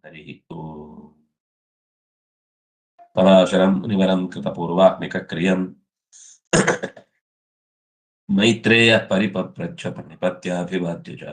हरि ओम् पराशरं मुनिवरं कृतपूर्वात्मिकक्रियं मैत्रेयः परिपप्रच्छ प्रणिपत्याभिवाद्य च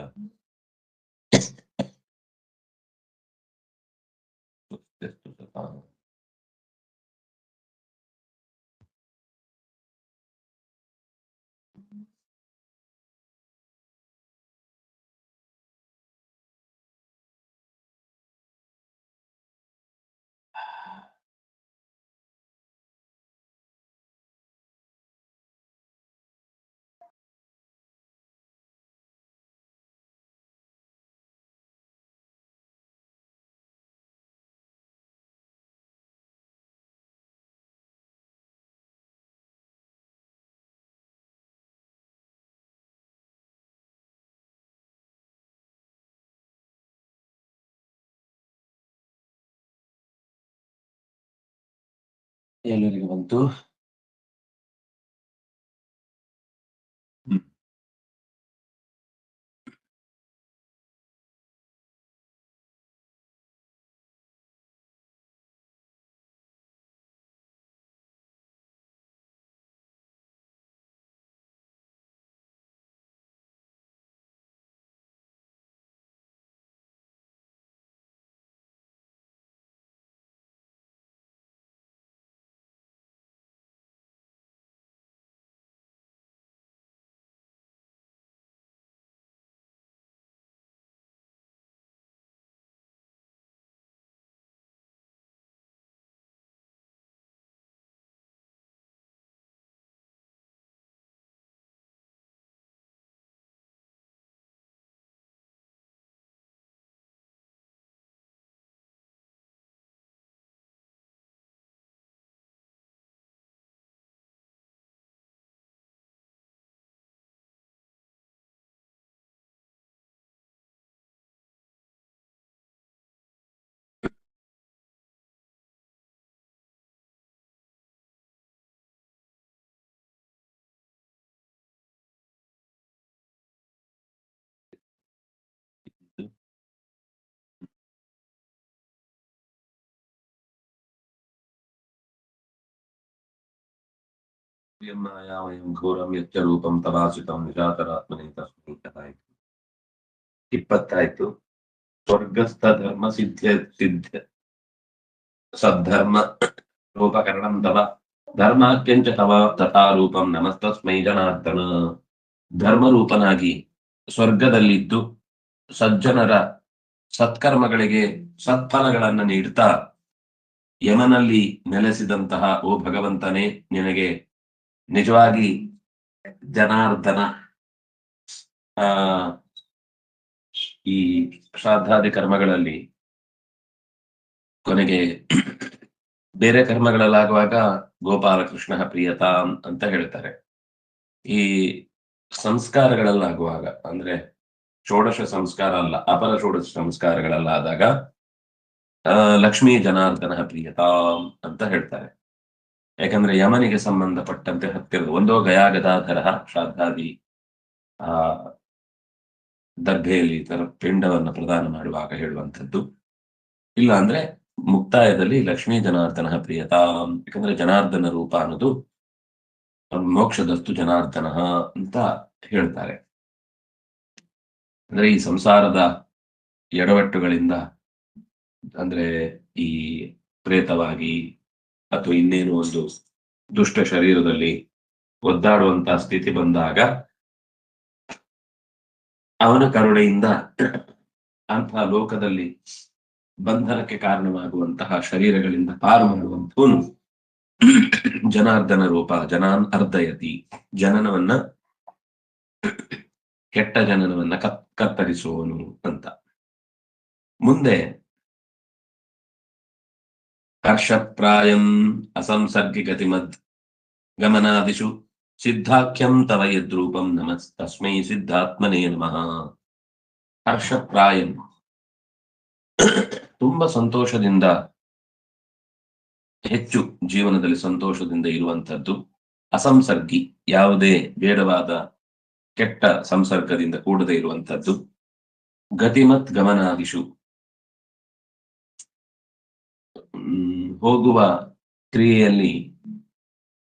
ಎಲ್ಲರಿಗೂ ಬಂತು. ಮಾಯಾಮಯಂ ಘೋರಂ ಯಚ್ಚ ರೂಪಂ ತವಾಸಿತಂ ನಿಜಾತರಾತ್ಮನೇ ತಸ್ಮೈ ಕಥಾಯಿತು. 20 ಸ್ವರ್ಗಸ್ಥ ಧರ್ಮ ಸಿದ್ಧ ಸದ್ಧರ್ಮ ರೂಪಕರಣಂ ತವ ಧರ್ಮಾತ್ಯಂಚ ತವ ತಥಾ ರೂಪಂ ನಮಸ್ತಸ್ಮೈ ಜನಾರ್ದನ. ಧರ್ಮರೂಪನಾಗಿ ಸ್ವರ್ಗದಲ್ಲಿದ್ದು ಸಜ್ಜನರ ಸತ್ಕರ್ಮಗಳಿಗೆ ಸತ್ಫಲಗಳನ್ನು ನೀಡುತ್ತಾ ಯಮನಲ್ಲಿ ನೆಲೆಸಿದಂತಹ ಓ ಭಗವಂತನೇ, ನಿನಗೆ ನಿಜವಾಗಿ ಜನಾರ್ದನ ಈ ಶ್ರಾದ್ದಾದಿ ಕರ್ಮಗಳಲ್ಲಿ ಕೊನೆಗೆ ಬೇರೆ ಕರ್ಮಗಳಲ್ಲಾಗುವಾಗ ಗೋಪಾಲಕೃಷ್ಣ ಪ್ರಿಯತಾಂ ಅಂತ ಹೇಳ್ತಾರೆ. ಈ ಸಂಸ್ಕಾರಗಳಲ್ಲಾಗುವಾಗ ಅಂದ್ರೆ ಷೋಡಶ ಸಂಸ್ಕಾರ ಅಲ್ಲ, ಅಪರ ಷೋಡಶ ಸಂಸ್ಕಾರಗಳಲ್ಲಾದಾಗ ಲಕ್ಷ್ಮೀ ಜನಾರ್ದನ ಪ್ರಿಯತಾಂ ಅಂತ ಹೇಳ್ತಾರೆ. ಯಾಕಂದ್ರೆ ಯಮನಿಗೆ ಸಂಬಂಧಪಟ್ಟಂತೆ ಹತ್ತಿರದ ಒಂದೋ ಗಯಾಗದಾಧರ ಶ್ರಾದ್ದಾದಿ ದರ್ಭೆಯಲ್ಲಿ ತರ ಪಿಂಡವನ್ನು ಪ್ರದಾನ ಮಾಡುವಾಗ ಹೇಳುವಂಥದ್ದು, ಇಲ್ಲ ಅಂದ್ರೆ ಮುಕ್ತಾಯದಲ್ಲಿ ಲಕ್ಷ್ಮೀ ಜನಾರ್ದನ ಪ್ರಿಯತಾಂ. ಯಾಕಂದ್ರೆ ಜನಾರ್ದನ ರೂಪ ಅನ್ನೋದು ಮೋಕ್ಷದಸ್ತು ಜನಾರ್ದನ ಅಂತ ಹೇಳ್ತಾರೆ. ಅಂದ್ರೆ ಈ ಸಂಸಾರದ ಎಡವಟ್ಟುಗಳಿಂದ ಅಂದ್ರೆ ಈ ಪ್ರೇತವಾಗಿ ಅಥವಾ ಇನ್ನೇನು ಒಂದು ದುಷ್ಟ ಶರೀರದಲ್ಲಿ ಒದ್ದಾಡುವಂತಹ ಸ್ಥಿತಿ ಬಂದಾಗ ಅವನ ಕರುಣೆಯಿಂದ ಅಂತಹ ಲೋಕದಲ್ಲಿ ಬಂಧನಕ್ಕೆ ಕಾರಣವಾಗುವಂತಹ ಶರೀರಗಳಿಂದ ಪಾರು ಮಾಡುವಂಥವನು ಜನಾರ್ದನ ರೂಪ. ಜನಾನ್ ಅರ್ಧಯತಿ, ಜನನವನ್ನ ಕೆಟ್ಟ ಜನನವನ್ನ ಕತ್ತರಿಸುವವನು ಅಂತ. ಮುಂದೆ ಹರ್ಷಪ್ರಾಯಂ ಅಸಂಸರ್ಗಿಗತಿಮದ್ ಗಮನಾದಿಷು ಸಿದ್ಧಾಖ್ಯಂ ತವ ಯದ್ರೂಪಂ ನಮಸ್ತಸ್ಮೈ ಸಿದ್ಧಾತ್ಮನೇ ನಮಃ. ಹರ್ಷಪ್ರಾಯಂ ತುಂಬಾ ಸಂತೋಷದಿಂದ, ಹೆಚ್ಚು ಜೀವನದಲ್ಲಿ ಸಂತೋಷದಿಂದ ಇರುವಂತದ್ದು. ಅಸಂಸರ್ಗಿ, ಯಾವುದೇ ಬೇಡವಾದ ಕೆಟ್ಟ ಸಂಸರ್ಗದಿಂದ ಕೂಡದೇ ಇರುವಂತದ್ದು. ಗತಿಮತ್ ಗಮನಾದಿಷು, ಹೋಗುವ ಕ್ರಿಯೆಯಲ್ಲಿ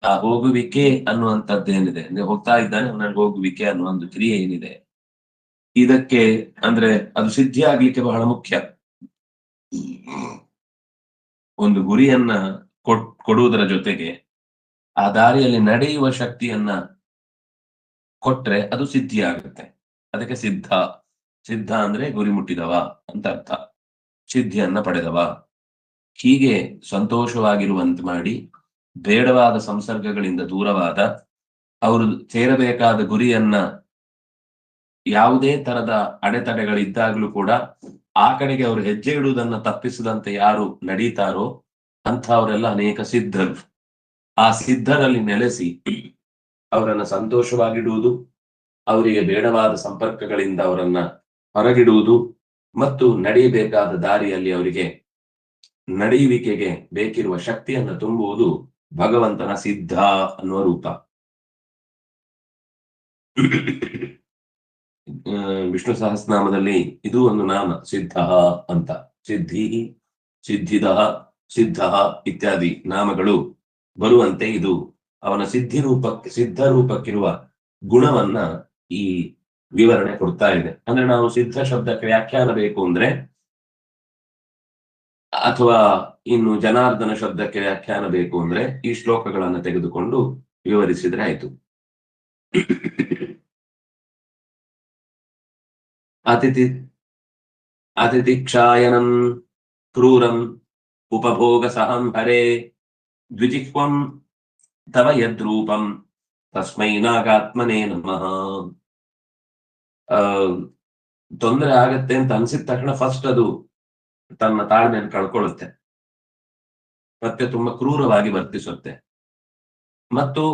ಆ ಹೋಗುವಿಕೆ ಅನ್ನುವಂಥದ್ದೇನಿದೆ, ಅಂದ್ರೆ ಹೋಗ್ತಾ ಇದ್ದಾನೆ ಅವನಲ್ಲಿ ಹೋಗುವಿಕೆ ಅನ್ನುವ ಒಂದು ಕ್ರಿಯೆ ಏನಿದೆ, ಇದಕ್ಕೆ ಅಂದ್ರೆ ಅದು ಸಿದ್ಧಿ ಆಗ್ಲಿಕ್ಕೆ ಬಹಳ ಮುಖ್ಯ. ಒಂದು ಗುರಿಯನ್ನ ಕೊಡುವುದರ ಜೊತೆಗೆ ಆ ದಾರಿಯಲ್ಲಿ ನಡೆಯುವ ಶಕ್ತಿಯನ್ನ ಕೊಟ್ರೆ ಅದು ಸಿದ್ಧಿ ಆಗುತ್ತೆ. ಅದಕ್ಕೆ ಸಿದ್ಧ. ಸಿದ್ಧ ಅಂದ್ರೆ ಗುರಿ ಮುಟ್ಟಿದವ ಅಂತ ಅರ್ಥ, ಸಿದ್ಧಿಯನ್ನ ಪಡೆದವ. ಹೀಗೆ ಸಂತೋಷವಾಗಿರುವಂತೆ ಮಾಡಿ, ಬೇಡವಾದ ಸಂಸರ್ಗಗಳಿಂದ ದೂರವಾದ, ಅವರು ಸೇರಬೇಕಾದ ಗುರಿಯನ್ನ ಯಾವುದೇ ತರದ ಅಡೆತಡೆಗಳಿದ್ದಾಗಲೂ ಕೂಡ ಆ ಕಡೆಗೆ ಅವರು ಹೆಜ್ಜೆ ಇಡುವುದನ್ನ ತಪ್ಪಿಸದಂತೆ ಯಾರು ನಡೀತಾರೋ ಅಂಥವರೆಲ್ಲ ಅನೇಕ ಸಿದ್ಧರು. ಆ ಸಿದ್ಧರಲ್ಲಿ ನೆಲೆಸಿ ಅವರನ್ನ ಸಂತೋಷವಾಗಿಡುವುದು, ಅವರಿಗೆ ಬೇಡವಾದ ಸಂಪರ್ಕಗಳಿಂದ ಅವರನ್ನ ಹೊರಗಿಡುವುದು ಮತ್ತು ನಡೆಯಬೇಕಾದ ದಾರಿಯಲ್ಲಿ ಅವರಿಗೆ ನಡೆಯುವಿಕೆಗೆ ಬೇಕಿರುವ ಶಕ್ತಿಯನ್ನು ತುಂಬುವುದು ಭಗವಂತನ ಸಿದ್ಧ ಅನ್ನುವ ರೂಪ. ವಿಷ್ಣು ಸಹಸ್ರನಾಮದಲ್ಲಿ ಇದು ಒಂದು ನಾಮ, ಸಿದ್ಧ ಅಂತ. ಸಿದ್ಧಿ, ಸಿದ್ಧಿದ, ಸಿದ್ಧ ಇತ್ಯಾದಿ ನಾಮಗಳು ಬರುವಂತೆ ಇದು ಅವನ ಸಿದ್ಧ ರೂಪಕ್ಕಿರುವ ಗುಣವನ್ನ ಈ ವಿವರಣೆ ಕೊಡ್ತಾ ಇದೆ. ಅಂದ್ರೆ ನಾವು ಸಿದ್ಧ ಶಬ್ದಕ್ಕೆ ವ್ಯಾಖ್ಯಾನ ಬೇಕು ಅಂದ್ರೆ, ಅಥವಾ ಇನ್ನು ಜನಾರ್ದನ ಶಬ್ದಕ್ಕೆ ವ್ಯಾಖ್ಯಾನ ಬೇಕು ಅಂದ್ರೆ ಈ ಶ್ಲೋಕಗಳನ್ನು ತೆಗೆದುಕೊಂಡು ವಿವರಿಸಿದ್ರೆ ಆಯ್ತು. ಅತಿಥಿಕ್ಷಾಯನಂ ಕ್ರೂರಂ ಉಪಭೋಗ ಸಹಂ ಹರೇ ದ್ವಿಜಿಹ್ವಂ ತವ ಯದ್ರೂಪಂ ತಸ್ಮೈ ನಾಗಾತ್ಮನೇ ನಮಃ. ತೊಂದರೆ ಆಗತ್ತೆ ಅಂತ ಅನ್ಸಿದ ತಕ್ಷಣ ಫಸ್ಟ್ ಅದು ತನ್ನ ತಾಳ್ಮೆಯನ್ನು ಕಳ್ಕೊಳ್ಳುತ್ತೆ, ಮತ್ತೆ ತುಂಬಾ ಕ್ರೂರವಾಗಿ ವರ್ತಿಸುತ್ತೆ, ಮತ್ತು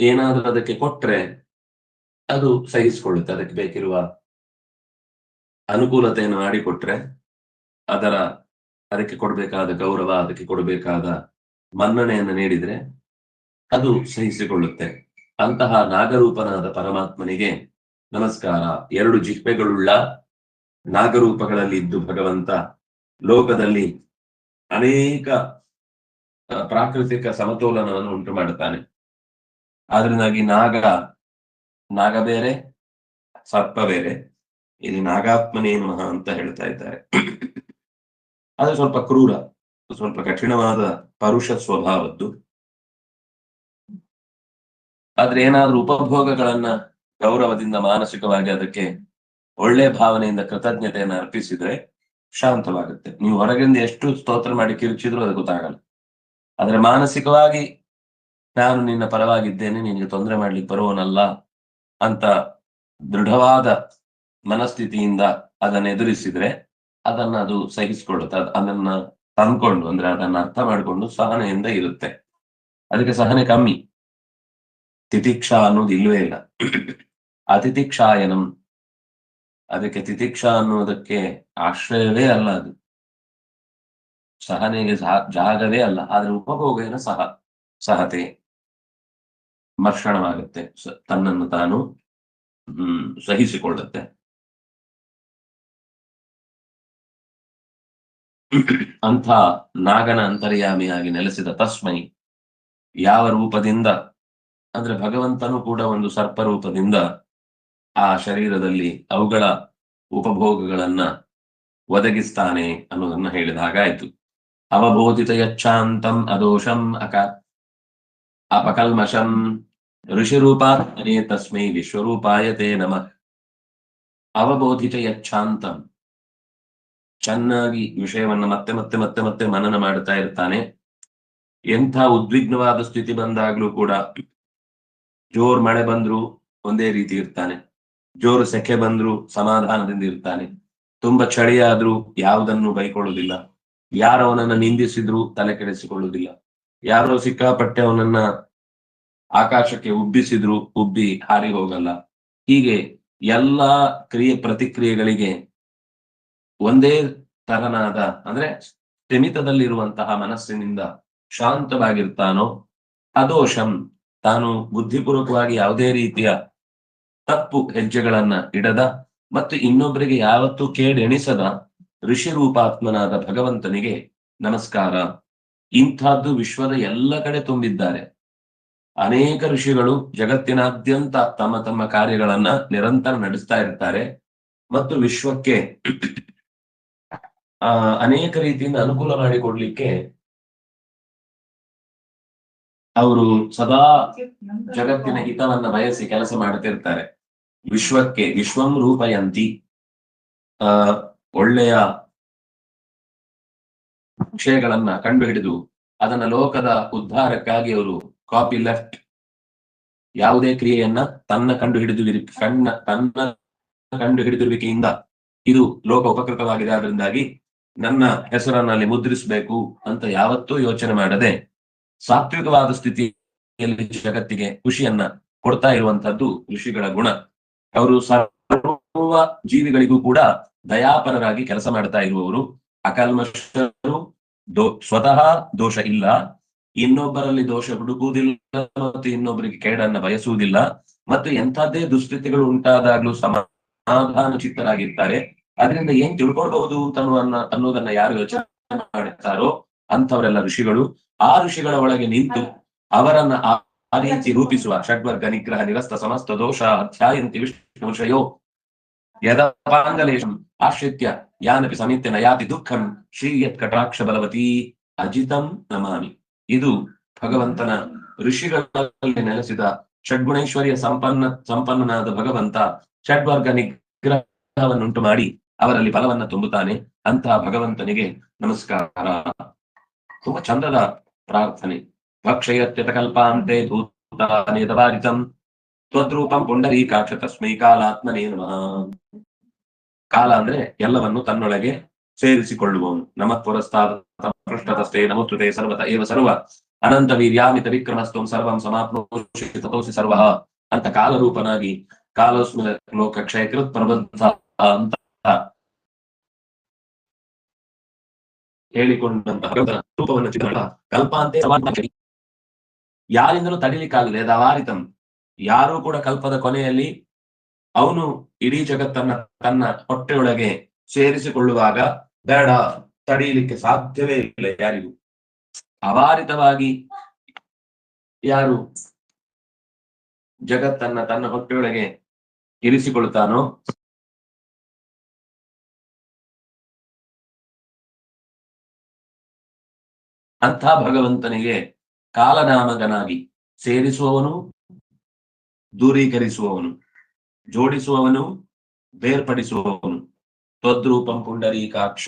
ಏನಾದ್ರೂ ಅದಕ್ಕೆ ಕೊಟ್ರೆ ಅದು ಸಹಿಸಿಕೊಳ್ಳುತ್ತೆ. ಅದಕ್ಕೆ ಬೇಕಿರುವ ಅನುಕೂಲತೆಯನ್ನು ಮಾಡಿಕೊಟ್ರೆ, ಅದಕ್ಕೆ ಕೊಡಬೇಕಾದ ಗೌರವ, ಅದಕ್ಕೆ ಕೊಡಬೇಕಾದ ಮನ್ನಣೆಯನ್ನು ನೀಡಿದ್ರೆ ಅದು ಸಹಿಸಿಕೊಳ್ಳುತ್ತೆ. ಅಂತಹ ನಾಗರೂಪನಾದ ಪರಮಾತ್ಮನಿಗೆ ನಮಸ್ಕಾರ. 2 ಜಿಹ್ವೆಗಳುಳ್ಳ ನಾಗರೂಪಗಳಲ್ಲಿ ಇದ್ದು ಭಗವಂತ ಲೋಕದಲ್ಲಿ ಅನೇಕ ಪ್ರಾಕೃತಿಕ ಸಮತೋಲನವನ್ನು ಉಂಟು ಮಾಡುತ್ತಾನೆ. ಆದ್ರಿಂದಾಗಿ ನಾಗ ಬೇರೆ, ಸರ್ಪ ಬೇರೆ. ಇಲ್ಲಿ ನಾಗಾತ್ಮನೇ ನಮಃ ಅಂತ ಹೇಳ್ತಾ ಇದ್ದಾರೆ. ಅದು ಸ್ವಲ್ಪ ಕ್ರೂರ, ಸ್ವಲ್ಪ ಕಠಿಣವಾದ ಪರುಷ ಸ್ವಭಾವದ್ದು. ಆದ್ರೆ ಏನಾದ್ರೂ ಉಪಭೋಗಗಳನ್ನ ಗೌರವದಿಂದ ಮಾನಸಿಕವಾಗಿ ಅದಕ್ಕೆ ಒಳ್ಳೆ ಭಾವನೆಯಿಂದ ಕೃತಜ್ಞತೆಯನ್ನು ಅರ್ಪಿಸಿದ್ರೆ ಶಾಂತವಾಗುತ್ತೆ. ನೀವು ಹೊರಗಿಂದ ಎಷ್ಟು ಸ್ತೋತ್ರ ಮಾಡಿ ಕಿರುಚಿದ್ರು ಅದು ಗೊತ್ತಾಗಲ್ಲ. ಆದ್ರೆ ಮಾನಸಿಕವಾಗಿ ನಾನು ನಿನ್ನ ಪರವಾಗಿದ್ದೇನೆ, ನಿನಗೆ ತೊಂದರೆ ಮಾಡ್ಲಿಕ್ಕೆ ಬರುವನಲ್ಲ ಅಂತ ದೃಢವಾದ ಮನಸ್ಥಿತಿಯಿಂದ ಅದನ್ನ ಎದುರಿಸಿದ್ರೆ ಅದು ಸಹಿಸಿಕೊಳ್ಳುತ್ತೆ. ಅದನ್ನ ತಂದ್ಕೊಂಡು, ಅಂದ್ರೆ ಅದನ್ನ ಅರ್ಥ ಮಾಡಿಕೊಂಡು ಸಹನೆಯಿಂದ ಇರುತ್ತೆ. ಅದಕ್ಕೆ ಸಹನೆ ಕಮ್ಮಿ, ತಿತಿಕ್ಷಾ ಅನ್ನೋದು ಇಲ್ವೇ ಇಲ್ಲ. ಅತಿಥಿಕ್ಷಾಯನಂ, ಅದಕ್ಕೆ ತಿತಿಕ್ಷಾ ಅನ್ನೋದಕ್ಕೆ ಆಶ್ರಯವೇ ಅಲ್ಲ, ಅದು ಸಹನೆಗೆ ಜಾಗವೇ ಅಲ್ಲ. ಆದ್ರೆ ಉಪಭೋಗೇನ ಸಹತೆ, ಮರ್ಷಣವಾಗುತ್ತೆ, ತನ್ನನ್ನು ತಾನು ಸಹಿಸಿಕೊಳ್ಳುತ್ತೆ. ಅಂಥ ನಾಗನ ಅಂತರ್ಯಾಮಿಯಾಗಿ ನೆಲೆಸಿದ ತಸ್ಮೈ, ಯಾವ ರೂಪದಿಂದ ಅಂದ್ರೆ ಭಗವಂತನು ಕೂಡ ಒಂದು ಸರ್ಪ ರೂಪದಿಂದ ಆ ಶರೀರದಲ್ಲಿ ಅವುಗಳ ಉಪಭೋಗಗಳನ್ನ ಒದಗಿಸ್ತಾನೆ ಅನ್ನೋದನ್ನ ಹೇಳಿದ ಹಾಗಾಯ್ತು. ಅವಬೋಧಿತ ಯಚ್ಛಾಂತಂ ಅದೋಷಂ ಅಪಕಲ್ಮಷಂ ಋಷಿರೂಪಾತ್ಮನೇ ತಸ್ಮೈ ವಿಶ್ವರೂಪಾಯ ತೇ ನಮಃ. ಅವಬೋಧಿತ ಯಚ್ಛಾಂತಂ, ಚೆನ್ನಾಗಿ ವಿಷಯವನ್ನ ಮತ್ತೆ ಮತ್ತೆ ಮತ್ತೆ ಮತ್ತೆ ಮನನ ಮಾಡ್ತಾ ಇರ್ತಾನೆ. ಎಂಥ ಉದ್ವಿಗ್ನವಾದ ಸ್ಥಿತಿ ಬಂದಾಗ್ಲೂ ಕೂಡ, ಜೋರ್ ಮಳೆ ಬಂದ್ರು ಒಂದೇ ರೀತಿ ಇರ್ತಾನೆ, ಜೋರು ಸೆಕೆ ಬಂದ್ರು ಸಮಾಧಾನದಿಂದ ಇರ್ತಾನೆ, ತುಂಬಾ ಚಳಿ ಆದ್ರೂ ಯಾವುದನ್ನು ಬೈಕೊಳ್ಳುವುದಿಲ್ಲ, ಯಾರು ಅವನನ್ನ ನಿಂದಿಸಿದ್ರು ತಲೆ ಕೆಡಿಸಿಕೊಳ್ಳುವುದಿಲ್ಲ, ಯಾರೋ ಸಿಕ್ಕಾಪಟ್ಟೆ ಅವನನ್ನ ಆಕಾಶಕ್ಕೆ ಉಬ್ಬಿ ಹಾರಿ ಹೋಗಲ್ಲ. ಹೀಗೆ ಎಲ್ಲಾ ಪ್ರತಿಕ್ರಿಯೆಗಳಿಗೆ ಒಂದೇ ತರನಾದ, ಅಂದ್ರೆ ಸ್ಥಿಮಿತದಲ್ಲಿರುವಂತಹ ಮನಸ್ಸಿನಿಂದ ಶಾಂತವಾಗಿರ್ತಾನೋ, ಅದೋಷಂ, ತಾನು ಬುದ್ಧಿಪೂರ್ವಕವಾಗಿ ಯಾವುದೇ ರೀತಿಯ ತಪ್ಪು ಹೆಜ್ಜೆಗಳನ್ನ ಇಡದ ಮತ್ತು ಇನ್ನೊಬ್ಬರಿಗೆ ಯಾವತ್ತೂ ಕೇಡೆಣಿಸದ ಋಷಿ ರೂಪಾತ್ಮನಾದ ಭಗವಂತನಿಗೆ ನಮಸ್ಕಾರ. ಇಂಥದ್ದು ವಿಶ್ವದ ಎಲ್ಲ ಕಡೆ ತುಂಬಿದ್ದಾರೆ. ಅನೇಕ ಋಷಿಗಳು ಜಗತ್ತಿನಾದ್ಯಂತ ತಮ್ಮ ತಮ್ಮ ಕಾರ್ಯಗಳನ್ನ ನಿರಂತರ ನಡೆಸ್ತಾ ಇರ್ತಾರೆ ಮತ್ತು ವಿಶ್ವಕ್ಕೆ ಅನೇಕ ರೀತಿಯಿಂದ ಅನುಕೂಲ ಮಾಡಿಕೊಡ್ಲಿಕ್ಕೆ ಅವರು ಸದಾ ಜಗತ್ತಿನ ಹಿತವನ್ನ ಬಯಸಿ ಕೆಲಸ ಮಾಡ್ತಿರ್ತಾರೆ. ವಿಶ್ವಕ್ಕೆ ವಿಶ್ವಂ ರೂಪಯಂತಿ, ಒಳ್ಳೆಯ ವಿಷಯಗಳನ್ನ ಕಂಡುಹಿಡಿದು ಅದನ್ನ ಲೋಕದ ಉದ್ಧಾರಕ್ಕಾಗಿ ಅವರು ಕಾಪಿ ಲೆಫ್ಟ್ ಯಾವುದೇ ಕ್ರಿಯೆಯನ್ನ ತನ್ನ ಕಂಡುಹಿಡಿದಿರುವಿಕೆಯಿಂದ ಇದು ಲೋಕ ಉಪಕೃತವಾಗಿದೆ, ಆದ್ರಿಂದಾಗಿ ನನ್ನ ಹೆಸರನ್ನಲ್ಲಿ ಮುದ್ರಿಸಬೇಕು ಅಂತ ಯಾವತ್ತೂ ಯೋಚನೆ ಮಾಡದೆ ಸಾತ್ವಿಕವಾದ ಸ್ಥಿತಿಯಲ್ಲಿ ಜಗತ್ತಿಗೆ ಖುಷಿಯನ್ನ ಕೊಡ್ತಾ ಇರುವಂತದ್ದು ಋಷಿಗಳ ಗುಣ. ಅವರು ಸರ್ವ ಜೀವಿಗಳಿಗೂ ಕೂಡ ದಯಾಪರರಾಗಿ ಕೆಲಸ ಮಾಡ್ತಾ ಇರುವವರು, ಅಕಲ್ಮಷರು, ಸ್ವತಃ ದೋಷ ಇಲ್ಲ, ಇನ್ನೊಬ್ಬರಲ್ಲಿ ದೋಷ ಹುಡುಕುವುದಿಲ್ಲ ಮತ್ತು ಇನ್ನೊಬ್ಬರಿಗೆ ಕೇಡನ್ನ ಬಯಸುವುದಿಲ್ಲ, ಮತ್ತು ಎಂಥದ್ದೇ ದುಸ್ಥಿತಿಗಳು ಉಂಟಾದಾಗ್ಲೂ ಸಮಾಧಾನ ಚಿತ್ತರಾಗಿರ್ತಾರೆ. ಅದರಿಂದ ಏನ್ ತಿಳ್ಕೊಳ್ಬಹುದು ಅನ್ನೋದನ್ನ ಯಾರು ಯೋಚನೆ ಮಾಡುತ್ತಾರೋ ಅಂಥವರೆಲ್ಲ ಋಷಿಗಳು. ಆ ಋಷಿಗಳ ಒಳಗೆ ನಿಂತು ಅವರನ್ನ ಆ ರೀತಿ ರೂಪಿಸುವ ಷಡ್ವರ್ಗ ನಿಗ್ರಹ ನಿರಸ್ತ ಸಮಸ್ತ ದೋಷ ಅಧ್ಯಾಯಂತಿ ವಿಷ್ಣು ವಿಷಯೋ ಯದಪಾಂಗಲೇಶಂ ಆಶ್ರಿತ್ಯ ಯಾನಪಿ ಸಮಿತ್ಯ ನಯಾತಿ ದುಃಖಂ ಶ್ರೀಯತ್ ಕಟಾಕ್ಷ ಬಲವತಿ ಅಜಿತಂ ನಮಾಮಿ. ಇದು ಭಗವಂತನ ಋಷಿಗಳಲ್ಲಿ ನೆಲೆಸಿದ ಷಡ್ಗುಣೈಶ್ವರ್ಯ ಸಂಪನ್ನನಾದ ಭಗವಂತ ಷಡ್ವರ್ಗ ನಿಗ್ರಹವನ್ನುಂಟು ಮಾಡಿ ಅವರಲ್ಲಿ ಫಲವನ್ನ ತುಂಬುತ್ತಾನೆ. ಅಂತಹ ಭಗವಂತನಿಗೆ ನಮಸ್ಕಾರ. ತುಂಬಾ ಚಂದದ ಪ್ರಾರ್ಥನೆ. ಭಕ್ಷಯತ್ಯತ ಕಲ್ಪಾಂತೆ ಭೂತಾನೇತವಾರಿತಂ ತ್ವದ್ರೂಪಂ ಪುಂಡರೀಕಾಕ್ಷ ತಸ್ಮೈ ಕಾಲಾತ್ಮನೇ ನಮಃ. ಕಾಲ ಅಂದ್ರೆ ಎಲ್ಲವನ್ನು ತನ್ನೊಳಗೆ ಸೇರಿಸಿಕೊಳ್ಳುವವನು. ನಮಃ ಪೃಷ್ಠತಸ್ಥೆ ನಮೋಸ್ತುತೆ ಸರ್ವತ ಏವ ಸರ್ವ ಅನಂತ ವೀರ್ಯಾಮಿತ ವಿಕ್ರಮಸ್ತ್ವಂ ಸರ್ವಂ ಸಮಾಪ್ನೋಷಿ ತತೋಸಿ ಸರ್ವಃ ಅಂತ ಕಾಲರೂಪನಾಗಿ ಕಾಲೋಸ್ಮಿನ ಲೋಕ ಕ್ಷಯಕೃತ್ ಪ್ರಬಂಧ ಅಂತ ಹೇಳಿಕೊಂಡಂತಹ ರೂಪವನ್ನು ಚಿತ್ರ ಕಲ್ಪಾಂತೆ ಯಾರಿಂದಲೂ ತಡಿಲಿಕ್ಕಾಗದೆ ದವಾರಿತಂ, ಯಾರೂ ಕೂಡ ಕಲ್ಪದ ಕೊನೆಯಲ್ಲಿ ಅವನು ಇಡೀ ಜಗತ್ತನ್ನ ತನ್ನ ಹೊಟ್ಟೆಯೊಳಗೆ ಸೇರಿಸಿಕೊಳ್ಳುವಾಗ ಬೇಡ, ತಡೆಯಲಿಕ್ಕೆ ಸಾಧ್ಯವೇ ಇಲ್ಲ ಯಾರಿಗೂ. ಅವಾರಿತವಾಗಿ ಯಾರು ಜಗತ್ತನ್ನ ತನ್ನ ಹೊಟ್ಟೆಯೊಳಗೆ ಇರಿಸಿಕೊಳ್ತಾನೋ ಅಂಥ ಭಗವಂತನಿಗೆ ಕಾಲನಾಮಕನಾಗಿ ಸೇರಿಸುವವನು, ದೂರೀಕರಿಸುವವನು, ಜೋಡಿಸುವವನು, ಬೇರ್ಪಡಿಸುವವನು, ತ್ವದ್ರೂಪಂ ಪುಂಡರೀಕಾಕ್ಷ.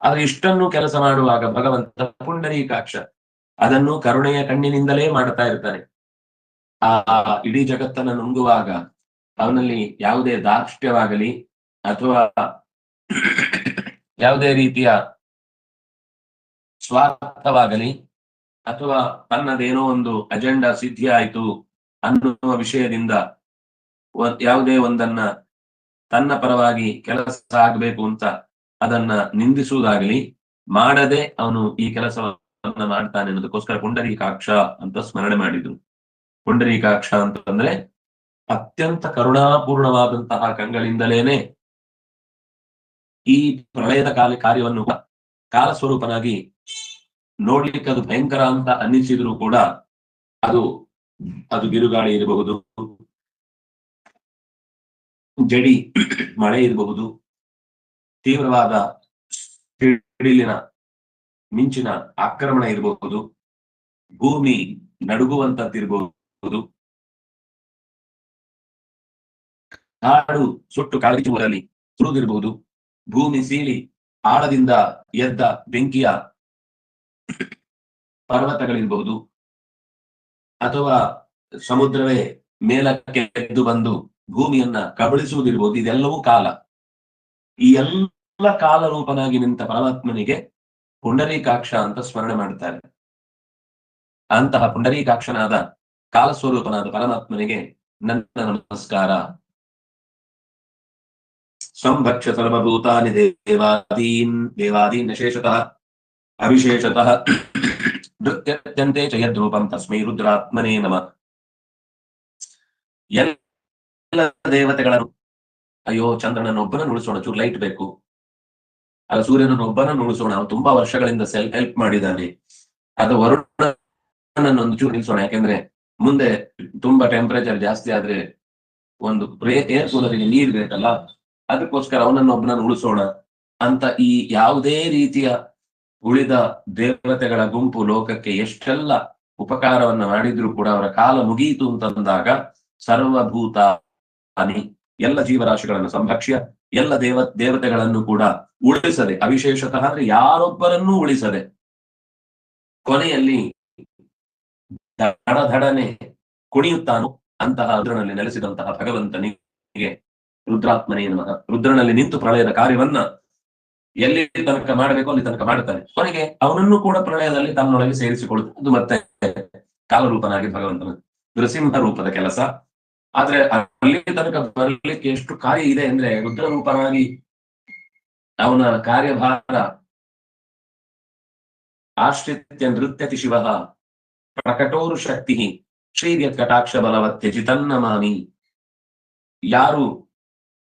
ಆದ್ರೆ ಇಷ್ಟನ್ನು ಕೆಲಸ ಮಾಡುವಾಗ ಭಗವಂತ ಪುಂಡರೀಕಾಕ್ಷ ಅದನ್ನು ಕರುಣೆಯ ಕಣ್ಣಿನಿಂದಲೇ ಮಾಡ್ತಾ ಇರ್ತಾನೆ. ಆ ಇಡೀ ಜಗತ್ತನ್ನು ನುಂಗುವಾಗ ಅವನಲ್ಲಿ ಯಾವುದೇ ದಾರ್ಷ್ಟ್ಯವಾಗಲಿ ಅಥವಾ ಯಾವುದೇ ರೀತಿಯ ಸ್ವಾರ್ಥವಾಗಲಿ ಅಥವಾ ತನ್ನದೇನೋ ಒಂದು ಅಜೆಂಡಾ ಸಿದ್ಧಿ ಆಯ್ತು ಅನ್ನುವ ವಿಷಯದಿಂದ ಯಾವುದೇ ಒಂದನ್ನ ತನ್ನ ಪರವಾಗಿ ಕೆಲಸ ಆಗ್ಬೇಕು ಅಂತ ಅದನ್ನ ನಿಂದಿಸುವುದಾಗಲಿ ಮಾಡದೆ ಅವನು ಈ ಕೆಲಸವನ್ನ ಮಾಡ್ತಾನೆ ಅನ್ನೋದಕ್ಕೋಸ್ಕರ ಪುಂಡರೀಕಾಕ್ಷ ಅಂತ ಸ್ಮರಣೆ ಮಾಡಿದ್ರು. ಪುಂಡರೀಕಾಕ್ಷ ಅಂತಂದ್ರೆ ಅತ್ಯಂತ ಕರುಣಾಪೂರ್ಣವಾದಂತಹ ಕಂಗಳಿಂದಲೇನೆ ಈ ಪ್ರಳಯದ ಕಾರ್ಯವನ್ನು ಕಾಲ ಸ್ವರೂಪನಾಗಿ ನೋಡ್ಲಿಕ್ಕೆ ಅದು ಭಯಂಕರ ಅಂತ ಅನ್ನಿಸಿದ್ರು ಕೂಡ ಅದು ಬಿರುಗಾಳಿ ಇರಬಹುದು, ಜಡಿ ಮಳೆ ಇರಬಹುದು, ತೀವ್ರವಾದ ಸಿಡಿಲಿನ ಮಿಂಚಿನ ಆಕ್ರಮಣ ಇರಬಹುದು, ಭೂಮಿ ನಡುಗುವಂತದ್ದಿರಬಹುದು, ಕಾಡು ಸುಟ್ಟು ಕಾಳಿಸುವುದರಲ್ಲಿ ಸುಡುವುದಿರಬಹುದು, ಭೂಮಿ ಸೀಳಿ ಆಳದಿಂದ ಎದ್ದ ಬೆಂಕಿಯ ಪರ್ವತಗಳಿರಬಹುದು, ಅಥವಾ ಸಮುದ್ರವೇ ಮೇಲಕ್ಕೆ ಎದ್ದು ಬಂದು ಭೂಮಿಯನ್ನ ಕಬಳಿಸುವುದಿರಬಹುದು. ಇದೆಲ್ಲವೂ ಕಾಲ. ಈ ಎಲ್ಲ ಕಾಲ ರೂಪನಾಗಿ ನಿಂತ ಪರಮಾತ್ಮನಿಗೆ ಪುಂಡರೀಕಾಕ್ಷ ಅಂತ ಸ್ಮರಣೆ ಮಾಡ್ತಾರೆ. ಅಂತಹ ಪುಂಡರೀಕಾಕ್ಷನಾದ ಕಾಲಸ್ವರೂಪನಾದ ಪರಮಾತ್ಮನಿಗೆ ನನ್ನ ನಮಸ್ಕಾರ. ಸಂಭಕ್ಷ್ಯ ಸರ್ವಭೂತಾನಿ ದೇವಾದೀನ್ ವಿಶೇಷತಃ ಅವಿಶೇಷತಃ ನೃತ್ಯಂತೆ ಚ ಯದ್ರೂಪಂ ತಸ್ಮೈ ರುದ್ರಾತ್ಮನೇ ನಮಃ. ಎಲ್ಲ ದೇವತೆಗಳನ್ನು ಅಯ್ಯೋ ಚಂದ್ರನನ್ನೊಬ್ಬನನ್ನು ಉಳಿಸೋಣ, ಚೂರು ಲೈಟ್ ಬೇಕು, ಅಲ್ಲ ಸೂರ್ಯನನ್ನೊಬ್ಬನನ್ನು ಉಳಿಸೋಣ, ಅವನು ತುಂಬಾ ವರ್ಷಗಳಿಂದ ಹೆಲ್ಪ್ ಮಾಡಿದ್ದಾನೆ, ಅದು ವರುಣನನ್ನು ಚೂರು ನಿಲ್ಸೋಣ, ಯಾಕೆಂದ್ರೆ ಮುಂದೆ ತುಂಬಾ ಟೆಂಪರೇಚರ್ ಜಾಸ್ತಿ ಆದ್ರೆ ಒಂದು ಏರ್ ಕೂಲರಿಗೆ ನೀರ್ ಬೇಕಲ್ಲ, ಅದಕ್ಕೋಸ್ಕರ ಅವನನ್ನೊಬ್ಬನನ್ನು ಉಳಿಸೋಣ ಅಂತ ಈ ಯಾವುದೇ ರೀತಿಯ ಉಳಿದ ದೇವತೆಗಳ ಗುಂಪು ಲೋಕಕ್ಕೆ ಎಷ್ಟೆಲ್ಲ ಉಪಕಾರವನ್ನ ಮಾಡಿದ್ರು ಕೂಡ ಅವರ ಕಾಲ ಮುಗಿಯಿತು ಅಂತಂದಾಗ ಸರ್ವಭೂತಾನಿ ಎಲ್ಲ ಜೀವರಾಶಿಗಳನ್ನು ಸಂಭಕ್ಷ್ಯ ಎಲ್ಲ ದೇವತೆಗಳನ್ನು ಕೂಡ ಉಳಿಸದೆ, ಅವಿಶೇಷತಃ ಅಂದ್ರೆ ಯಾರೊಬ್ಬರನ್ನೂ ಉಳಿಸದೆ ಕೊನೆಯಲ್ಲಿ ಧಡಧಡನೆ ಕುಣಿಯುತ್ತಾನೋ ಅಂತಹ ರುದ್ರನಲ್ಲಿ ನೆಲೆಸಿದಂತಹ ಭಗವಂತನಿಗೆ ರುದ್ರಾತ್ಮನೇ ನಮಃ. ರುದ್ರನಲ್ಲಿ ನಿಂತು ಪ್ರಳಯದ ಕಾರ್ಯವನ್ನ ಎಲ್ಲಿ ತನಕ ಮಾಡಬೇಕು ಅಲ್ಲಿ ತನಕ ಮಾಡ್ತಾನೆ, ಕೊನೆಗೆ ಅವನನ್ನು ಕೂಡ ಪ್ರಳಯದಲ್ಲಿ ತನ್ನೊಳಗೆ ಸೇರಿಸಿಕೊಳ್ಳುತ್ತೆ. ಅದು ಮತ್ತೆ ಕಾಲರೂಪನಾಗಿ ಭಗವಂತನ ನೃಸಿಂಹ ರೂಪದ ಕೆಲಸ. ಆದ್ರೆ ಅಲ್ಲಿ ತನಕ ಬರಲಿಕ್ಕೆ ಎಷ್ಟು ಕಾರ್ಯ ಇದೆ ಅಂದ್ರೆ, ರುದ್ರ ರೂಪನಾಗಿ ಅವನ ಕಾರ್ಯಭಾರ ಆಶ್ರಿತ್ಯ ನೃತ್ಯತಿ ಶಿವ ಪ್ರಕಟೋರು ಶಕ್ತಿ ಶ್ರೀರ್ಯತ್ ಕಟಾಕ್ಷ ಬಲವತ್ಯಜಿತನ್ನಮಾಮಿ. ಯಾರು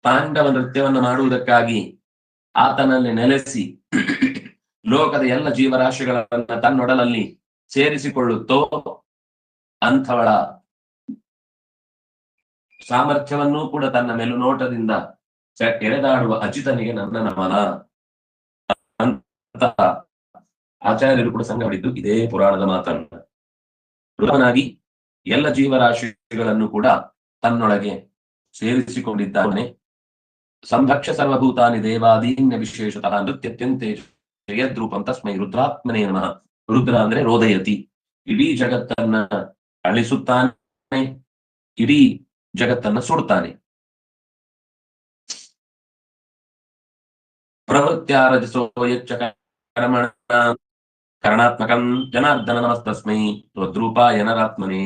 ತಾಂಡವ ನೃತ್ಯವನ್ನ ಮಾಡುವುದಕ್ಕಾಗಿ ಆತನಲ್ಲಿ ನೆಲೆಸಿ ಲೋಕದ ಎಲ್ಲ ಜೀವರಾಶಿಗಳನ್ನ ತನ್ನೊಡಲಲ್ಲಿ ಸೇರಿಸಿಕೊಳ್ಳುತ್ತೋ ಅಂಥವಳ ಸಾಮರ್ಥ್ಯವನ್ನೂ ಕೂಡ ತನ್ನ ಮೆಲುನೋಟದಿಂದ ಎಳೆದಾಡುವ ಅಜಿತನಿಗೆ ನನ್ನ ನಮನ ಅಂತ ಆಚಾರ್ಯರು ಕೂಡ ಸಂಗಡಿದ್ದು ಇದೇ ಪುರಾಣದ ಮಾತನ್ನ. ರುದ್ರನಾಗಿ ಎಲ್ಲ ಜೀವರಾಶಿಗಳನ್ನು ಕೂಡ ತನ್ನೊಳಗೆ ಸೇರಿಸಿಕೊಂಡಿದ್ದಾನೆ. ಸಂಭಕ್ಷ್ಯ ಸರ್ವಭೂತಾನಿ ದೇವಾದೀನ್ಯ ವಿಶೇಷತಃ ನೃತ್ಯತ್ಯಂತೆ ಯದ್ರೂಪಂ ತಸ್ಮೈ ರುದ್ರಾತ್ಮನೇ ನಮಃ. ರುದ್ರ ಅಂದ್ರೆ ರೋದಯತಿ, ಇಡೀ ಜಗತ್ತನ್ನ ಅಳಿಸುತ್ತಾನೆ, ಇಡೀ ಜಗತ್ತನ್ನ ಸುಡ್ತಾನೆ. ಪ್ರವೃತ್ಯಾರಜಸೋ ಯಚ್ಚ ಕರ್ಮಣ ಕರ್ಣಾತ್ಮಕಂ ಜನಾರ್ದನ ನಮಸ್ತಸ್ಮೈ ತ್ವದ್ರೂಪಾಯ ನರಾತ್ಮನೇ.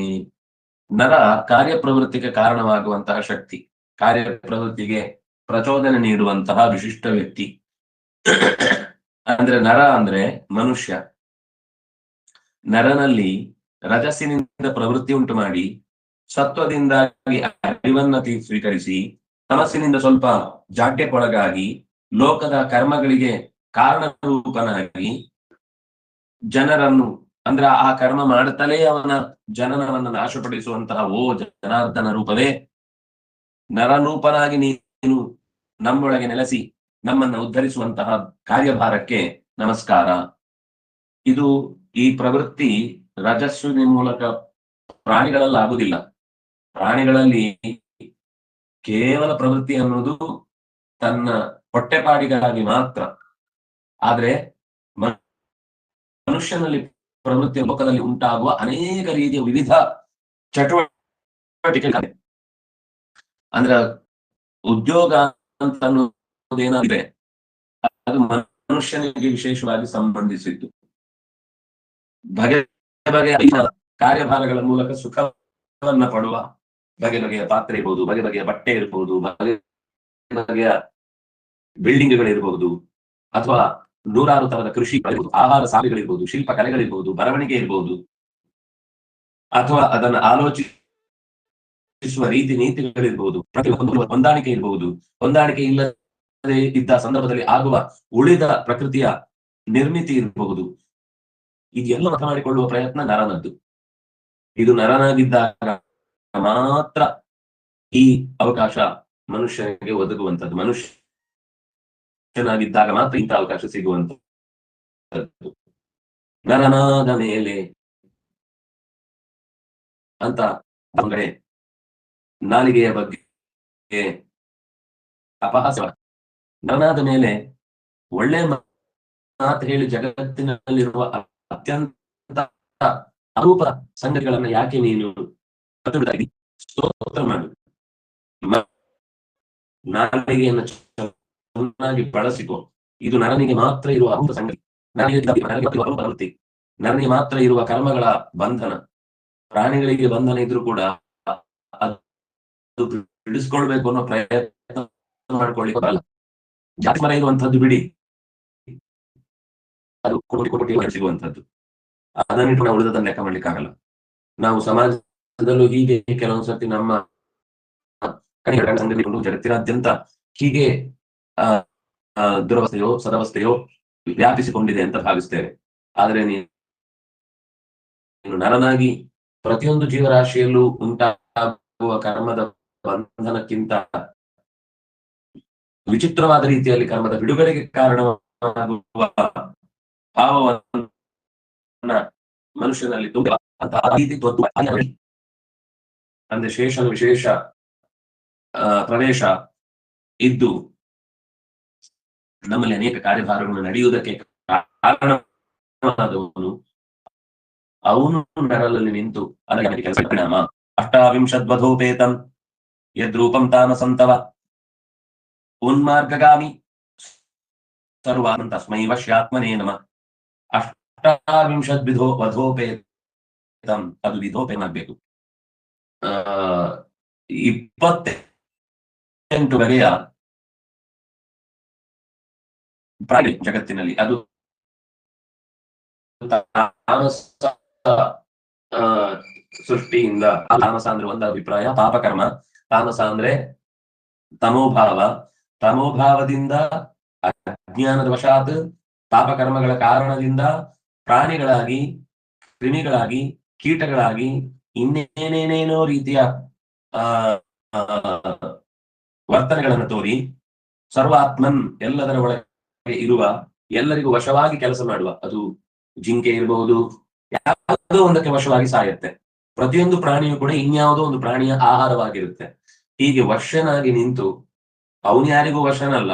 ನರ ಕಾರ್ಯಪ್ರವೃತ್ತಿಗೆ ಕಾರಣವಾಗುವಂತಹ ಶಕ್ತಿ, ಕಾರ್ಯಪ್ರವೃತ್ತಿಗೆ ಪ್ರಚೋದನೆ ನೀಡುವಂತಹ ವಿಶಿಷ್ಟ ವ್ಯಕ್ತಿ ಅಂದ್ರೆ ನರ ಅಂದ್ರೆ ಮನುಷ್ಯ. ನರನಲ್ಲಿ ರಜಸ್ಸಿನಿಂದ ಪ್ರವೃತ್ತಿ ಉಂಟು ಮಾಡಿ ಸತ್ವದಿಂದಾಗಿ ಅರಿವನ್ನ ಸ್ವೀಕರಿಸಿ ತಮಸ್ಸಿನಿಂದ ಸ್ವಲ್ಪ ಜಾಡ್ಯಕ್ಕೊಳಗಾಗಿ ಲೋಕದ ಕರ್ಮಗಳಿಗೆ ಕಾರಣರೂಪನಾಗಿ ಜನರನ್ನು ಅಂದ್ರೆ ಆ ಕರ್ಮ ಮಾಡುತ್ತಲೇ ಅವನ ಜನನವನ್ನು ನಾಶಪಡಿಸುವಂತಹ ಓ ಜನಾರ್ದನ ರೂಪವೇ, ನರರೂಪನಾಗಿ ನೀನು ನಮ್ಮೊಳಗೆ ನೆಲೆಸಿ ನಮ್ಮನ್ನ ಉದ್ಧರಿಸುವಂತಹ ಕಾರ್ಯಭಾರಕ್ಕೆ ನಮಸ್ಕಾರ. ಇದು ಈ ಪ್ರವೃತ್ತಿ ರಜಸ್ವಿನ ಮೂಲಕ ಪ್ರಾಣಿಗಳಲ್ಲಿ ಆಗುವುದಿಲ್ಲ. ಪ್ರಾಣಿಗಳಲ್ಲಿ ಕೇವಲ ಪ್ರವೃತ್ತಿ ಅನ್ನೋದು ತನ್ನ ಹೊಟ್ಟೆಪಾಡಿಗಾಗಿ ಮಾತ್ರ. ಆದ್ರೆ ಮನುಷ್ಯನಲ್ಲಿ ಪ್ರವೃತ್ತಿ ಲೋಕದಲ್ಲಿ ಉಂಟಾಗುವ ಅನೇಕ ರೀತಿಯ ವಿವಿಧ ಚಟುವಟಿಕೆ ಅಂದ್ರೆ ಉದ್ಯೋಗ ಅಂತ ಅನ್ನೋದೇನಾಗಿದೆ ಅದು ಮನುಷ್ಯನಿಗೆ ವಿಶೇಷವಾಗಿ ಸಂಬಂಧಿಸಿದ್ದು. ಬಗೆ ಬಗೆಯ ಕಾರ್ಯಭಾರಗಳ ಮೂಲಕ ಸುಖವನ್ನ ಪಡುವ ಬಗೆ ಬಗೆಯ ಪಾತ್ರೆ ಇರ್ಬೋದು, ಬಗೆ ಬಗೆಯ ಬಟ್ಟೆ ಇರ್ಬೋದು, ಬಗೆ ಬಗೆಯ ಬಿಲ್ಡಿಂಗ್ಗಳಿರ್ಬಹುದು, ಅಥವಾ ನೂರಾರು ತರದ ಕೃಷಿ, ಆಹಾರ ಸಾಲಿಗಳಿರ್ಬೋದು, ಶಿಲ್ಪ ಕಲೆಗಳಿರ್ಬೋದು, ಬರವಣಿಗೆ ಇರ್ಬೋದು, ಅಥವಾ ಅದನ್ನು ಆಲೋಚಿಸುವ ರೀತಿ ನೀತಿಗಳಿರ್ಬೋದು, ಹೊಂದಾಣಿಕೆ ಇರ್ಬಹುದು, ಹೊಂದಾಣಿಕೆ ಇಲ್ಲದೆ ಇದ್ದ ಸಂದರ್ಭದಲ್ಲಿ ಆಗುವ ಉಳಿದ ಪ್ರಕೃತಿಯ ನಿರ್ಮಿತಿ ಇರಬಹುದು. ಇದೆಲ್ಲ ಅರ್ಥ ಮಾಡಿಕೊಳ್ಳುವ ಪ್ರಯತ್ನ ನರನದ್ದು. ಇದು ನರನಾಗಿದ್ದಾಗ ಮಾತ್ರ ಈ ಅವಕಾಶ ಮನುಷ್ಯನಿಗೆ ಒದಗುವಂಥದ್ದು, ಮನುಷ್ಯನಾಗಿದ್ದಾಗ ಮಾತ್ರ ಇಂಥ ಅವಕಾಶ ಸಿಗುವಂಥದ್ದು. ನರನಾದ ಮೇಲೆ ಅಂತ ಅಂದ್ರೆ ನಾಲಿಗೆಯ ಬಗ್ಗೆ ಅಪಹಾಸ. ನರನಾದ ಮೇಲೆ ಒಳ್ಳೆ ಮಾತು ಹೇಳಿ ಜಗತ್ತಿನಲ್ಲಿರುವ ಅತ್ಯಂತ ಅಪರೂಪ ಸಂಗತಿಗಳನ್ನ ಯಾಕೆ ನೀನು ಸ್ತೋತ್ರ ಮಾಡು. ನಾಲಿಗೆಯನ್ನು ಚೆನ್ನಾಗಿ ಬಳಸಿಕೊ. ಇದು ನರನಿಗೆ ಮಾತ್ರ ಇರುವ ಅಪರೂಪ ಸಂಗತಿ, ಪ್ರವೃತ್ತಿ, ನರನಿಗೆ ಮಾತ್ರ ಇರುವ ಕರ್ಮಗಳ ಬಂಧನ. ಪ್ರಾಣಿಗಳಿಗೆ ಬಂಧನ ಇದ್ರೂ ಕೂಡ ಅದು ಬಿಡಿಸ್ಕೊಳ್ಬೇಕು ಅನ್ನೋ ಪ್ರಯತ್ನ ಮಾಡ್ಕೊಳ್ಳಿ ಬರಲ್ಲ. ಜಾತಿ ಮರ ಇರುವಂತದ್ದು ಬಿಡಿ, ಅದು ಕೋಟಿ ಕೋಟಿ ಸಿಗುವಂತದ್ದು, ಅದನ್ನಿಟ್ಟು ನಾವು ಉಳಿದದನ್ನು ಲೆಕ್ಕ ಮಾಡ್ಲಿಕ್ಕಾಗಲ್ಲ. ನಾವು ಸಮಾಜದಲ್ಲೂ ಹೀಗೆ ಕೆಲವೊಂದ್ಸತಿ ನಮ್ಮ ಸಂಘಟಿಸಿಕೊಂಡು ಜಗತ್ತಿನಾದ್ಯಂತ ಹೀಗೆ ದುರವಸ್ಥೆಯೋ ಸದವಸ್ಥೆಯೋ ವ್ಯಾಪಿಸಿಕೊಂಡಿದೆ ಅಂತ ಭಾವಿಸ್ತೇವೆ. ಆದರೆ ನೀನು ನರನಾಗಿ ಪ್ರತಿಯೊಂದು ಜೀವರಾಶಿಯಲ್ಲೂ ಉಂಟಾಗುವ ಕರ್ಮದ ಬಂಧನಕ್ಕಿಂತ ವಿಚಿತ್ರವಾದ ರೀತಿಯಲ್ಲಿ ಕರ್ಮದ ಬಿಡುಗಡೆಗೆ ಕಾರಣವಾಗುವ ಭಾವವನ್ನ ಮನುಷ್ಯನಲ್ಲಿ ತುಂಬ ಅಂದ್ರೆ ಶೇಷನ ವಿಶೇಷ ಪ್ರವೇಶ ಇದ್ದು ನಮ್ಮಲ್ಲಿ ಅನೇಕ ಕಾರ್ಯಭಾರಗಳು ನಡೆಯುವುದಕ್ಕೆ ಕಾರಣವಾದವನು ಅವನು ನರಳಲ್ಲಿ ನಿಂತು ಅದಕ್ಕೆ ಕೆಲಸ ಪರಿಣಾಮ ಅಷ್ಟಾವಿಂಶದ್ವಧೋಪೇತಂ ಯದ್ರೂಪಂ ತಾಮಸಂತವ ಉನ್ಮಾರ್ಗಗಾಮಿ ಸರ್ವಾನ್ ತಸ್ಮೈ ವಶ್ಯಾತ್ಮನೇ ನಮಃ. ಅಷ್ಟಾವಿಂಶದ್ವಿಧೋ ವಧೋಪೇತಂ, ಅದು ವಿಧೋಪೇನಾಗಬೇಕು. 28 ಬಗೆಯ ಪ್ರಾಣಿ ಜಗತ್ತಿನಲ್ಲಿ ಅದು ಸೃಷ್ಟಿಯಿಂದ. ತಾಮಸ ಅಂದ್ರೆ ಒಂದು ಅಭಿಪ್ರಾಯ, ಪಾಪಕರ್ಮ. ತಾಮಸ ಅಂದ್ರೆ ತಮೋಭಾವ. ತಮೋಭಾವದಿಂದ ಅಜ್ಞಾನದ ವಶಾತ್ ಪಾಪಕರ್ಮಗಳ ಕಾರಣದಿಂದ ಪ್ರಾಣಿಗಳಾಗಿ, ಕ್ರಿಮಿಗಳಾಗಿ, ಕೀಟಗಳಾಗಿ, ಇನ್ನೇನೇನೇನೋ ರೀತಿಯ ವರ್ತನೆಗಳನ್ನು ತೋರಿ ಸರ್ವಾತ್ಮನ್, ಎಲ್ಲದರ ಒಳಗೆ ಇರುವ, ಎಲ್ಲರಿಗೂ ವಶವಾಗಿ ಕೆಲಸ ಮಾಡುವ, ಅದು ಜಿಂಕೆ ಇರಬಹುದು, ಯಾವುದೋ ಒಂದಕ್ಕೆ ವಶವಾಗಿ ಸಾಯುತ್ತೆ. ಪ್ರತಿಯೊಂದು ಪ್ರಾಣಿಯು ಕೂಡ ಇನ್ಯಾವುದೋ ಒಂದು ಪ್ರಾಣಿಯ ಆಹಾರವಾಗಿರುತ್ತೆ. ಹೀಗೆ ವಶನಾಗಿ ನಿಂತು, ಅವನು ಯಾರಿಗೂ ವಶನಲ್ಲ,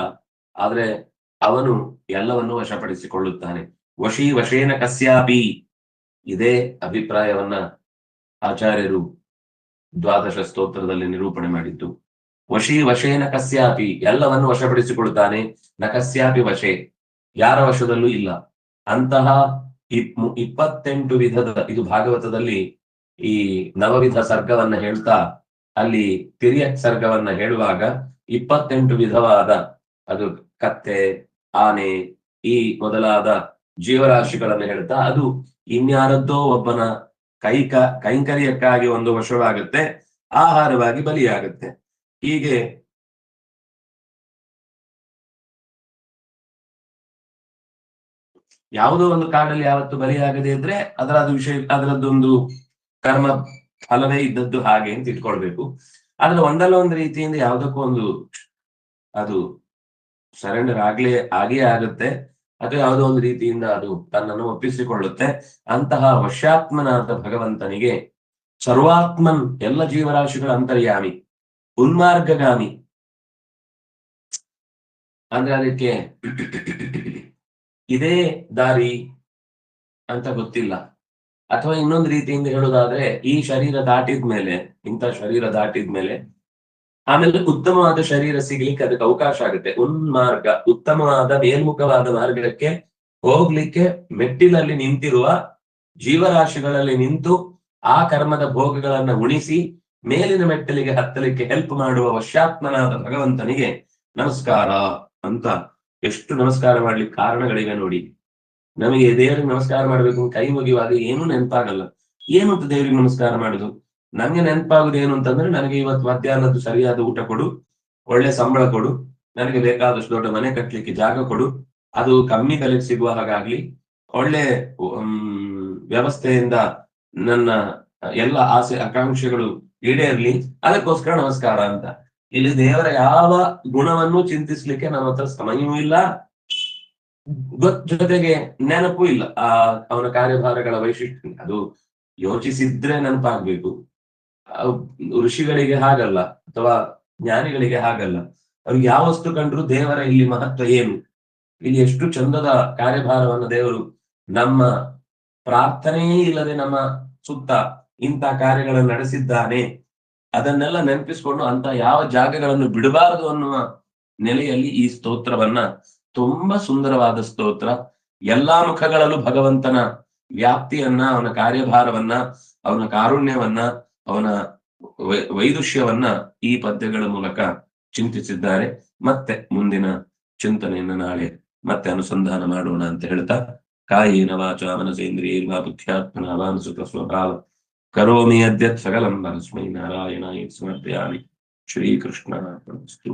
ಆದ್ರೆ ಅವನು ಎಲ್ಲವನ್ನೂ ವಶಪಡಿಸಿಕೊಳ್ಳುತ್ತಾನೆ. ವಶೀ ವಶೇನ ಕಸ್ಯಾಪಿ, ಇದೇ ಅಭಿಪ್ರಾಯವನ್ನ ಆಚಾರ್ಯರು ದ್ವಾದಶ ಸ್ತೋತ್ರದಲ್ಲಿ ನಿರೂಪಣೆ ಮಾಡಿದ್ದು. ವಶೀ ವಶೇನ ಕಸ್ಯಾಪಿ, ಎಲ್ಲವನ್ನು ವಶಪಡಿಸಿಕೊಳ್ಳುತ್ತಾನೆ. ನ ಕಸ್ಯಾಪಿ ವಶೆ, ಯಾರ ವಶದಲ್ಲೂ ಇಲ್ಲ. ಅಂತಹ 28 ವಿಧದ, ಇದು ಭಾಗವತದಲ್ಲಿ ಈ ನವವಿಧ ಸರ್ಗವನ್ನ ಹೇಳ್ತಾ ಅಲ್ಲಿ ತಿರ್ಯಕ್ ಸರ್ಗವನ್ನ ಹೇಳುವಾಗ 28 ವಿಧವಾದ, ಅದು ಕತ್ತೆ, ಆನೆ, ಈ ಮೊದಲಾದ ಜೀವರಾಶಿಗಳನ್ನು ಹೇಳ್ತಾ ಅದು ಇನ್ಯಾರದ್ದೋ ಒಬ್ಬನ ಕೈಂಕರ್ಯಕ್ಕಾಗಿ ಒಂದು ವಶವಾಗುತ್ತೆ, ಆಹಾರವಾಗಿ ಬಲಿಯಾಗುತ್ತೆ. ಹೀಗೆ ಯಾವುದೋ ಒಂದು ಕಾಡಲ್ಲಿ ಯಾವತ್ತು ಬಲಿಯಾಗದೆ ಇದ್ರೆ ಅದರದ್ದೊಂದು ಕರ್ಮ ಫಲವೇ ಇದ್ದದ್ದು ಹಾಗೆ ಅಂತ ಇಟ್ಕೊಳ್ಬೇಕು. ಆದ್ರೆ ಒಂದಲ್ಲ ಒಂದು ರೀತಿಯಿಂದ ಯಾವುದಕ್ಕೂ ಒಂದು ಅದು ಸರೆಂಡರ್ ಆಗೇ ಆಗುತ್ತೆ, ಅಥವಾ ಯಾವುದೋ ಒಂದು ರೀತಿಯಿಂದ ಅದು ತನ್ನನ್ನು ಒಪ್ಪಿಸಿಕೊಳ್ಳುತ್ತೆ. ಅಂತಹ ವಶ್ಯಾತ್ಮನಾದ ಭಗವಂತನಿಗೆ ಸರ್ವಾತ್ಮನ್, ಎಲ್ಲ ಜೀವರಾಶಿಗಳ ಅಂತರ್ಯಾಮಿ, ಉನ್ಮಾರ್ಗಗಾಮಿ ಅಂದ್ರೆ ಅದಕ್ಕೆ ಇದೇ ದಾರಿ ಅಂತ ಗೊತ್ತಿಲ್ಲ. ಅಥವಾ ಇನ್ನೊಂದು ರೀತಿಯಿಂದ ಹೇಳುವುದಾದ್ರೆ, ಈ ಶರೀರ ದಾಟಿದ್ಮೇಲೆ, ಇಂಥ ಶರೀರ ದಾಟಿದ್ಮೇಲೆ ಆಮೇಲೆ ಉತ್ತಮವಾದ ಶರೀರ ಸಿಗ್ಲಿಕ್ಕೆ ಅದಕ್ಕೆ ಅವಕಾಶ ಆಗುತ್ತೆ. ಉನ್ಮಾರ್ಗ, ಉತ್ತಮವಾದ ಮೇಲ್ಮುಖವಾದ ಮಾರ್ಗಕ್ಕೆ ಹೋಗ್ಲಿಕ್ಕೆ ಮೆಟ್ಟಿಲಲ್ಲಿ ನಿಂತಿರುವ ಜೀವರಾಶಿಗಳಲ್ಲಿ ನಿಂತು ಆ ಕರ್ಮದ ಭೋಗಗಳನ್ನ ಉಣಿಸಿ ಮೇಲಿನ ಮೆಟ್ಟಲಿಗೆ ಹತ್ತಲಿಕ್ಕೆ ಹೆಲ್ಪ್ ಮಾಡುವ ವಶ್ಯಾತ್ಮನಾದ ಭಗವಂತನಿಗೆ ನಮಸ್ಕಾರ ಅಂತ. ಎಷ್ಟು ನಮಸ್ಕಾರ ಮಾಡ್ಲಿಕ್ಕೆ ಕಾರಣಗಳಿವೆ ನೋಡಿ. ನಮಗೆ ದೇವರಿಗೆ ನಮಸ್ಕಾರ ಮಾಡ್ಬೇಕು ಕೈ ಮುಗಿಯುವಾಗ ಏನು ನೆನಪಾಗಲ್ಲ. ಏನು ಅಂತ ದೇವರಿಗೆ ನಮಸ್ಕಾರ ಮಾಡುದು? ನಂಗೆ ನೆನಪಾಗುದು ಏನು ಅಂತಂದ್ರೆ, ನನಗೆ ಇವತ್ತು ಮಧ್ಯಾಹ್ನದ್ದು ಸರಿಯಾದ ಊಟ ಕೊಡು, ಒಳ್ಳೆ ಸಂಬಳ ಕೊಡು, ನನಗೆ ಬೇಕಾದಷ್ಟು ದೊಡ್ಡ ಮನೆ ಕಟ್ಟಲಿಕ್ಕೆ ಜಾಗ ಕೊಡು, ಅದು ಕಮ್ಮಿ ಬೆಲೆಗೆ ಸಿಗುವ ಹಾಗಾಗ್ಲಿ, ಒಳ್ಳೆ ವ್ಯವಸ್ಥೆಯಿಂದ ನನ್ನ ಎಲ್ಲ ಆಸೆ ಆಕಾಂಕ್ಷೆಗಳು ಈಡೇರ್ಲಿ, ಅದಕ್ಕೋಸ್ಕರ ನಮಸ್ಕಾರ ಅಂತ. ಇಲ್ಲಿ ದೇವರ ಯಾವ ಗುಣವನ್ನು ಚಿಂತಿಸ್ಲಿಕ್ಕೆ ನಮ್ಮ ಹತ್ರ ಸಮಯವೂ ಇಲ್ಲ, ಜೊತೆಗೆ ನೆನಪು ಇಲ್ಲ. ಅವನ ಕಾರ್ಯಭಾರಗಳ ವೈಶಿಷ್ಟ್ಯ ಅದು ಯೋಚಿಸಿದ್ರೆ ನೆನಪಾಗ್ಬೇಕು. ಋಷಿಗಳಿಗೆ ಹಾಗಲ್ಲ, ಅಥವಾ ಜ್ಞಾನಿಗಳಿಗೆ ಹಾಗಲ್ಲ. ಅವ್ರಿಗೆ ಯಾವ ವಸ್ತು ಕಂಡ್ರು ದೇವರ ಇಲ್ಲಿ ಮಹತ್ವ ಏನು, ಇಲ್ಲಿ ಎಷ್ಟು ಚಂದದ ಕಾರ್ಯಭಾರವನ್ನು ದೇವರು ನಮ್ಮ ಪ್ರಾರ್ಥನೆಯೇ ಇಲ್ಲದೆ ನಮ್ಮ ಸುತ್ತ ಇಂಥ ಕಾರ್ಯಗಳನ್ನು ನಡೆಸಿದ್ದಾನೆ, ಅದನ್ನೆಲ್ಲ ನೆನಪಿಸ್ಕೊಂಡು ಅಂತ ಯಾವ ಜಾಗಗಳನ್ನು ಬಿಡಬಾರದು ಅನ್ನುವ ನೆಲೆಯಲ್ಲಿ ಈ ಸ್ತೋತ್ರವನ್ನ, ತುಂಬಾ ಸುಂದರವಾದ ಸ್ತೋತ್ರ. ಎಲ್ಲಾ ಮುಖಗಳಲ್ಲೂ ಭಗವಂತನ ವ್ಯಾಪ್ತಿಯನ್ನ, ಅವನ ಕಾರ್ಯಭಾರವನ್ನ, ಅವನ ಕಾರುಣ್ಯವನ್ನ, ಅವನ ವೈದುಷ್ಯವನ್ನ ಈ ಪದ್ಯಗಳ ಮೂಲಕ ಚಿಂತಿಸಿದ್ದಾರೆ. ಮತ್ತೆ ಮುಂದಿನ ಚಿಂತನೆಯನ್ನ ನಾಳೆ ಮತ್ತೆ ಅನುಸಂಧಾನ ಮಾಡೋಣ ಅಂತ ಹೇಳ್ತಾ, ಕಾಯೇನ ವಾಚಾ ಮನಸೇಂದ್ರಿಯೈರ್ವಾ ಬುದ್ಧ್ಯಾತ್ಮನಾ ವಾ ಅನುಸೃತ ಸ್ವಭಾವ ಕರೋಮಿ ಅದ್ಯತ್ ಸಕಲಂ ಪರಸ್ಮೈ ನಾರಾಯಣಾಯ ಸಮರ್ಪಯಾಮಿ. ಶ್ರೀಕೃಷ್ಣ ಅರ್ಪಣಮಸ್ತು.